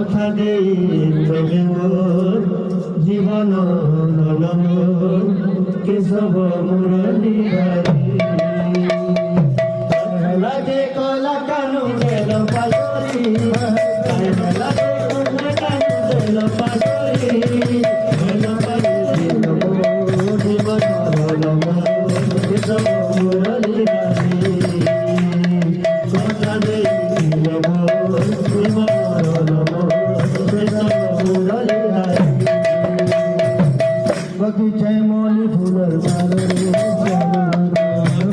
কথা দেই প্রেমে মোর জীবন নলন কেশব মুরলী লাগে কলা কানু গেল পাশরি লাগে কলা কানু গেল পাশরি জীবন নলন কেশব মুরলী কথা দেই बगीचे मोली फूलर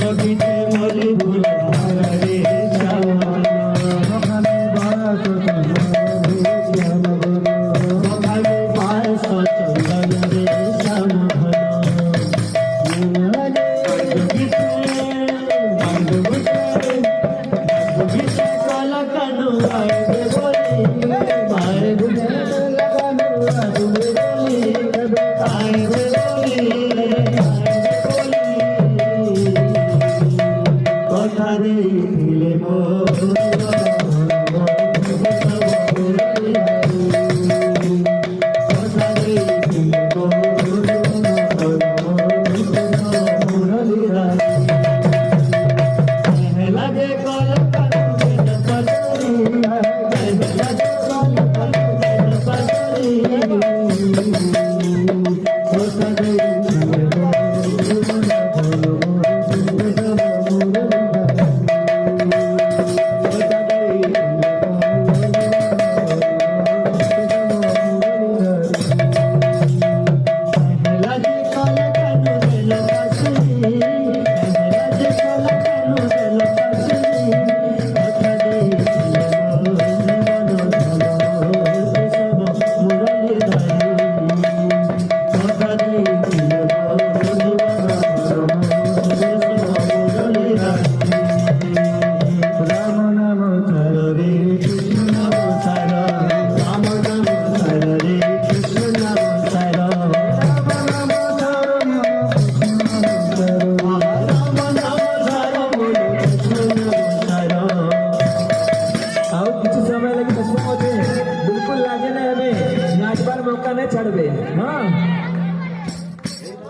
बगीचे मोली फूलर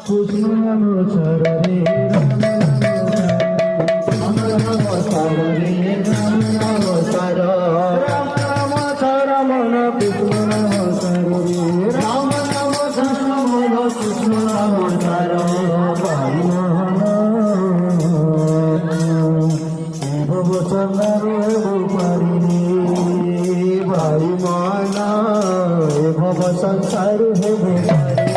कृष्ण नमो रे राम नमो रे राम नमो राम नमो रमण कृष्ण नमो रे राम नमो कृष्ण नमो भाई भव चंद्र पारी भाई माना भव संसार है